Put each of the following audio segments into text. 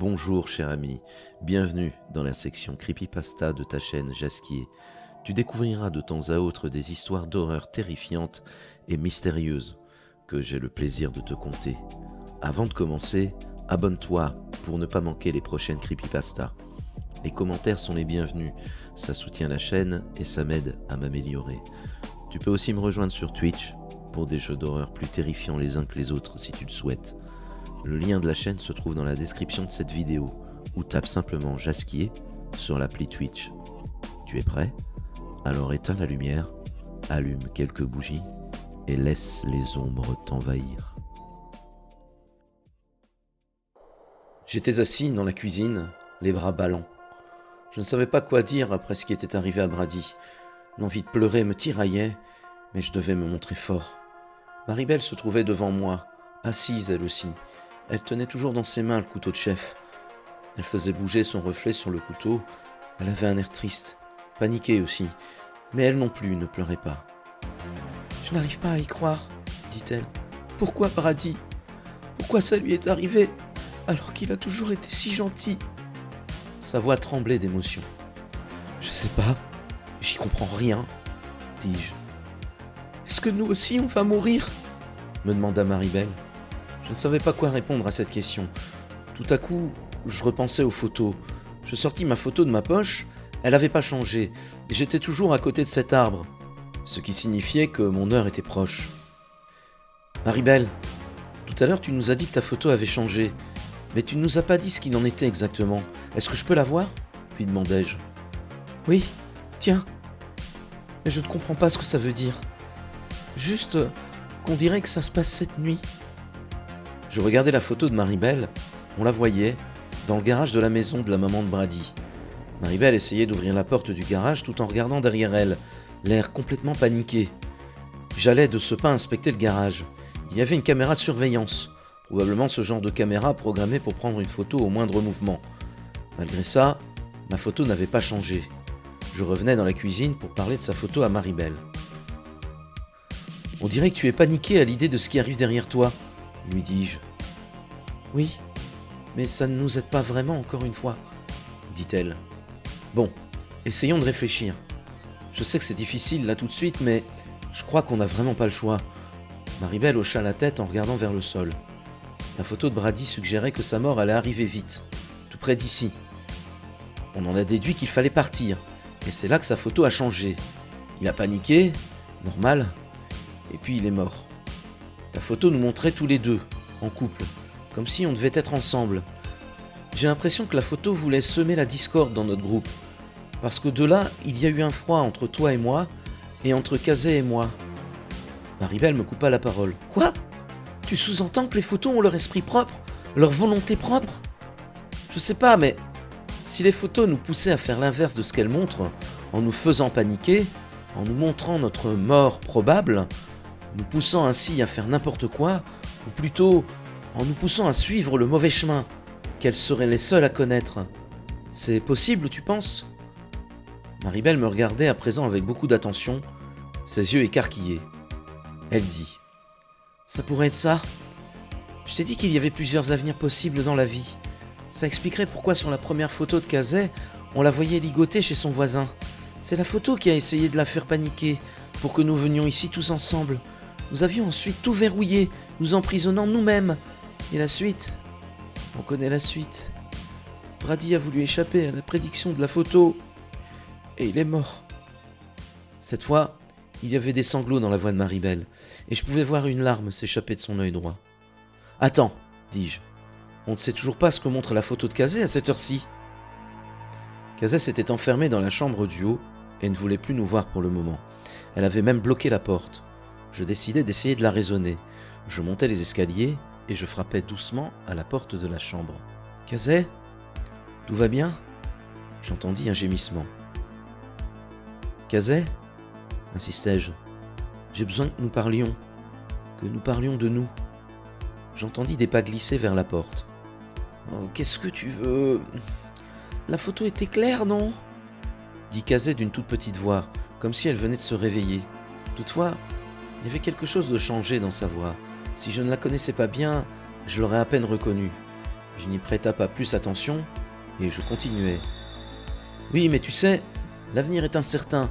Bonjour cher ami, bienvenue dans la section Creepypasta de ta chaîne Jasquier. Tu découvriras de temps à autre des histoires d'horreur terrifiantes et mystérieuses que j'ai le plaisir de te conter. Avant de commencer, abonne-toi pour ne pas manquer les prochaines Creepypasta. Les commentaires sont les bienvenus, ça soutient la chaîne et ça m'aide à m'améliorer. Tu peux aussi me rejoindre sur Twitch pour des jeux d'horreur plus terrifiants les uns que les autres si tu le souhaites. Le lien de la chaîne se trouve dans la description de cette vidéo ou tape simplement Jasquier sur l'appli Twitch. Tu es prêt? Alors éteins la lumière, allume quelques bougies et laisse les ombres t'envahir. J'étais assis dans la cuisine, les bras ballants. Je ne savais pas quoi dire après ce qui était arrivé à Brady. L'envie de pleurer me tiraillait, mais je devais me montrer fort. Maribel se trouvait devant moi, assise elle aussi. Elle tenait toujours dans ses mains le couteau de chef. Elle faisait bouger son reflet sur le couteau. Elle avait un air triste, paniqué aussi. Mais elle non plus ne pleurait pas. « Je n'arrive pas à y croire, dit-elle. Pourquoi Brady? Pourquoi ça lui est arrivé, alors qu'il a toujours été si gentil ?» Sa voix tremblait d'émotion. « Je sais pas, j'y comprends rien, dis-je. »« Est-ce que nous aussi on va mourir ?» me demanda Maribel. Je ne savais pas quoi répondre à cette question. Tout à coup, je repensais aux photos. Je sortis ma photo de ma poche, elle n'avait pas changé, et j'étais toujours à côté de cet arbre, ce qui signifiait que mon heure était proche. « Maribel, tout à l'heure tu nous as dit que ta photo avait changé, mais tu ne nous as pas dit ce qu'il en était exactement. Est-ce que je peux la voir ?» lui demandai-je. « Oui, tiens, mais je ne comprends pas ce que ça veut dire. Juste qu'on dirait que ça se passe cette nuit. » Je regardais la photo de Maribel, on la voyait, dans le garage de la maison de la maman de Brady. Maribel essayait d'ouvrir la porte du garage tout en regardant derrière elle, l'air complètement paniqué. J'allais de ce pas inspecter le garage. Il y avait une caméra de surveillance, probablement ce genre de caméra programmée pour prendre une photo au moindre mouvement. Malgré ça, ma photo n'avait pas changé. Je revenais dans la cuisine pour parler de sa photo à Maribel. « On dirait que tu es paniqué à l'idée de ce qui arrive derrière toi, » lui dis-je. « Oui, mais ça ne nous aide pas vraiment encore une fois, » dit-elle. « Bon, essayons de réfléchir. Je sais que c'est difficile là tout de suite, mais je crois qu'on n'a vraiment pas le choix. » Maribel hocha la tête en regardant vers le sol. La photo de Brady suggérait que sa mort allait arriver vite, tout près d'ici. On en a déduit qu'il fallait partir, et c'est là que sa photo a changé. Il a paniqué, normal, et puis il est mort. La photo nous montrait tous les deux, en couple, comme si on devait être ensemble. J'ai l'impression que la photo voulait semer la discorde dans notre groupe, parce que de là, il y a eu un froid entre toi et moi, et entre Kazé et moi. Maribel me coupa la parole. « Quoi? Tu sous-entends que les photos ont leur esprit propre, leur volonté propre? Je sais pas, mais si les photos nous poussaient à faire l'inverse de ce qu'elles montrent, en nous faisant paniquer, en nous montrant notre mort probable, nous poussant ainsi à faire n'importe quoi, ou plutôt en nous poussant à suivre le mauvais chemin, qu'elles seraient les seules à connaître. C'est possible, tu penses ?» Maribel me regardait à présent avec beaucoup d'attention, ses yeux écarquillés. Elle dit « Ça pourrait être ça. Je t'ai dit qu'il y avait plusieurs avenirs possibles dans la vie. Ça expliquerait pourquoi sur la première photo de Kazé, on la voyait ligoter chez son voisin. C'est la photo qui a essayé de la faire paniquer, pour que nous venions ici tous ensemble. Nous avions ensuite tout verrouillé, nous emprisonnant nous-mêmes. Et la suite? On connaît la suite. Brady a voulu échapper à la prédiction de la photo. Et il est mort. » Cette fois, il y avait des sanglots dans la voix de Maribel, et je pouvais voir une larme s'échapper de son œil droit. « Attends, dis-je. On ne sait toujours pas ce que montre la photo de Kazé à cette heure-ci. » Kazé s'était enfermée dans la chambre du haut et ne voulait plus nous voir pour le moment. Elle avait même bloqué la porte. Je décidai d'essayer de la raisonner. Je montais les escaliers et je frappais doucement à la porte de la chambre. « Kazé, tout va bien ?» J'entendis un gémissement. « Kazé ?» insistai-je. « J'ai besoin que nous parlions de nous. » J'entendis des pas glisser vers la porte. « Oh, qu'est-ce que tu veux ? La photo était claire, non ?» dit Kazé d'une toute petite voix, comme si elle venait de se réveiller. Toutefois, il y avait quelque chose de changé dans sa voix. Si je ne la connaissais pas bien, je l'aurais à peine reconnue. Je n'y prêta pas plus attention et je continuais. Oui, mais tu sais, l'avenir est incertain.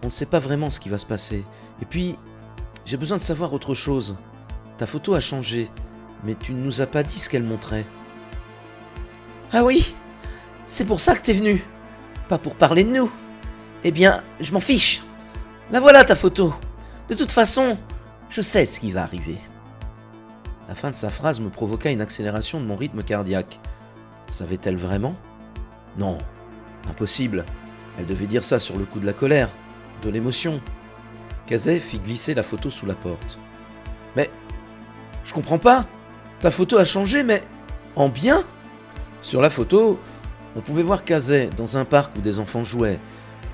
On ne sait pas vraiment ce qui va se passer. Et puis, j'ai besoin de savoir autre chose. Ta photo a changé, mais tu ne nous as pas dit ce qu'elle montrait. Ah oui, c'est pour ça que t'es venu. Pas pour parler de nous. Eh bien, je m'en fiche. La voilà ta photo. De toute façon, je sais ce qui va arriver. La fin de sa phrase me provoqua une accélération de mon rythme cardiaque. Savait-elle vraiment ? Non, impossible. Elle devait dire ça sur le coup de la colère, de l'émotion. Kazé fit glisser la photo sous la porte. Mais, je comprends pas. Ta photo a changé, mais en bien ? Sur la photo, on pouvait voir Kazé dans un parc où des enfants jouaient.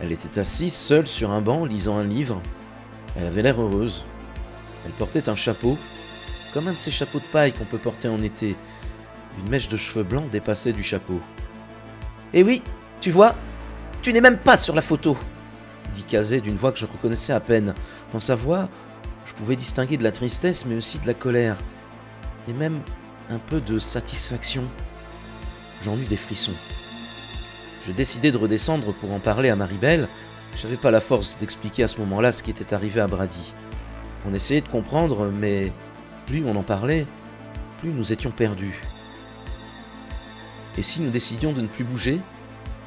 Elle était assise seule sur un banc lisant un livre. Elle avait l'air heureuse. Elle portait un chapeau, comme un de ces chapeaux de paille qu'on peut porter en été. Une mèche de cheveux blancs dépassait du chapeau. « Eh oui, tu vois, tu n'es même pas sur la photo !» dit Kazé d'une voix que je reconnaissais à peine. Dans sa voix, je pouvais distinguer de la tristesse, mais aussi de la colère. Et même un peu de satisfaction. J'en eus des frissons. Je décidai de redescendre pour en parler à Maribel. J'avais pas la force d'expliquer à ce moment-là ce qui était arrivé à Brady. On essayait de comprendre, mais plus on en parlait, plus nous étions perdus. Et si nous décidions de ne plus bouger,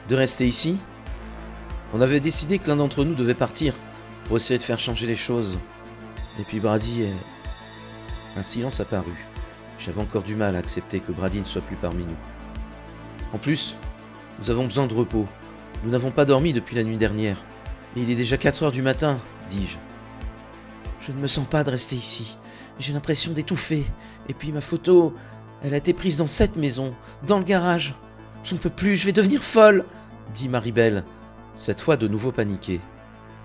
de rester ici ? On avait décidé que l'un d'entre nous devait partir pour essayer de faire changer les choses. Et puis Brady est... Un silence apparut. J'avais encore du mal à accepter que Brady ne soit plus parmi nous. En plus, nous avons besoin de repos. Nous n'avons pas dormi depuis la nuit dernière. Et il est déjà 4 heures du matin, dis-je. Je ne me sens pas de rester ici. J'ai l'impression d'étouffer. Et puis ma photo, elle a été prise dans cette maison, dans le garage. J'en peux plus, je vais devenir folle, dit Maribel, cette fois de nouveau paniquée.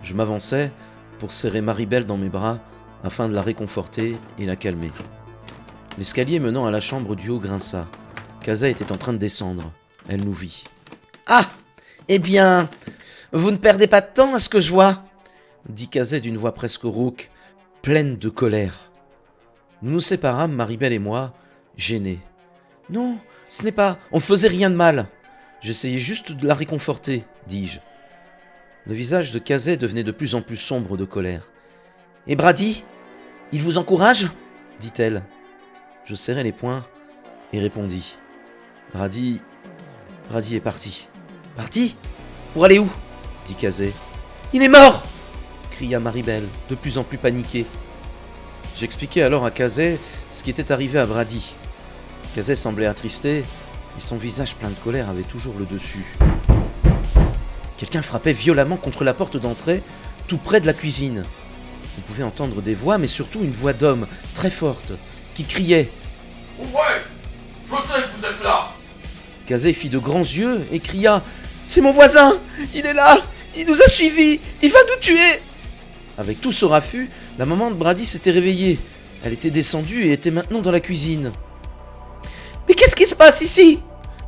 Je m'avançai pour serrer Maribel dans mes bras afin de la réconforter et la calmer. L'escalier menant à la chambre du haut grinça. Kazé était en train de descendre. Elle nous vit. « Ah, eh bien, vous ne perdez pas de temps à ce que je vois !» dit Kazé d'une voix presque rauque, pleine de colère. Nous nous séparâmes, Maribel et moi, gênés. « Non, ce n'est pas... On ne faisait rien de mal. J'essayais juste de la réconforter, dis-je. » Le visage de Kazé devenait de plus en plus sombre de colère. « Et Brady, il vous encourage ?» dit-elle. Je serrai les poings et répondis. « Brady est parti. »« Parti ? Pour aller où ?» dit Kazé. « Il est mort !» cria Maribel, de plus en plus paniquée. J'expliquai alors à Kazé ce qui était arrivé à Brady. Kazé semblait attristé, et son visage plein de colère avait toujours le dessus. Quelqu'un frappait violemment contre la porte d'entrée, tout près de la cuisine. On pouvait entendre des voix, mais surtout une voix d'homme, très forte, qui criait « Ouvrez ! Je sais que vous êtes là !» Kazé fit de grands yeux et cria « C'est mon voisin! Il est là! Il nous a suivis! Il va nous tuer !» Avec tout ce raffut, la maman de Brady s'était réveillée. Elle était descendue et était maintenant dans la cuisine. « Mais qu'est-ce qui se passe ici ?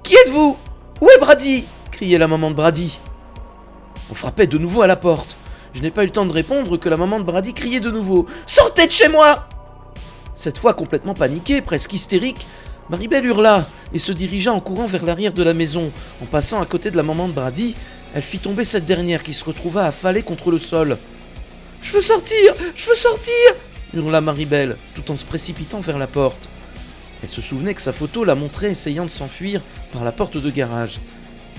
Qui êtes-vous ? Où est Brady ?» criait la maman de Brady. On frappait de nouveau à la porte. Je n'ai pas eu le temps de répondre que la maman de Brady criait de nouveau « Sortez de chez moi !» Cette fois complètement paniquée, presque hystérique, Maribel hurla et se dirigea en courant vers l'arrière de la maison. En passant à côté de la maman de Brady, elle fit tomber cette dernière qui se retrouva affalée contre le sol. « Je veux sortir ! Je veux sortir !» hurla Maribel, tout en se précipitant vers la porte. Elle se souvenait que sa photo la montrait essayant de s'enfuir par la porte de garage.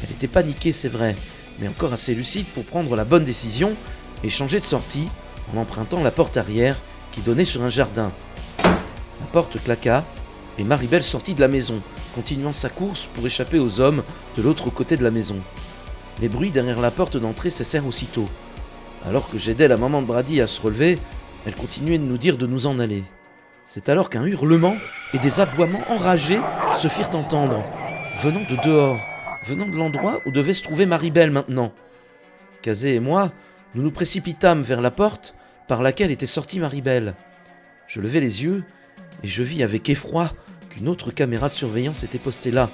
Elle était paniquée, c'est vrai, mais encore assez lucide pour prendre la bonne décision et changer de sortie en empruntant la porte arrière qui donnait sur un jardin. La porte claqua et Maribel sortit de la maison, continuant sa course pour échapper aux hommes de l'autre côté de la maison. Les bruits derrière la porte d'entrée cessèrent aussitôt. Alors que j'aidais la maman de Brady à se relever, elle continuait de nous dire de nous en aller. C'est alors qu'un hurlement et des aboiements enragés se firent entendre, venant de dehors, venant de l'endroit où devait se trouver Maribel maintenant. Kazé et moi, nous nous précipitâmes vers la porte par laquelle était sortie Maribel. Je levai les yeux et je vis avec effroi qu'une autre caméra de surveillance était postée là,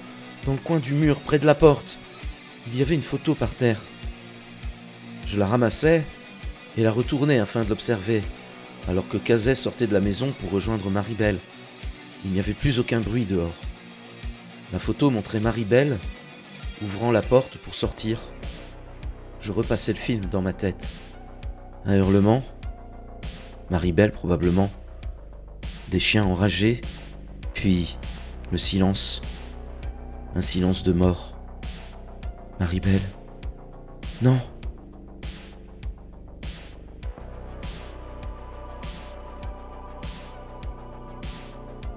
dans le coin du mur, près de la porte. Il y avait une photo par terre. Je la ramassai et la retournai afin de l'observer, alors que Kazé sortait de la maison pour rejoindre Maribel. Il n'y avait plus aucun bruit dehors. La photo montrait Marie-Belle ouvrant la porte pour sortir. Je repassais le film dans ma tête. Un hurlement. Marie-Belle probablement. Des chiens enragés. Puis le silence. Un silence de mort. Marie-Belle. Non.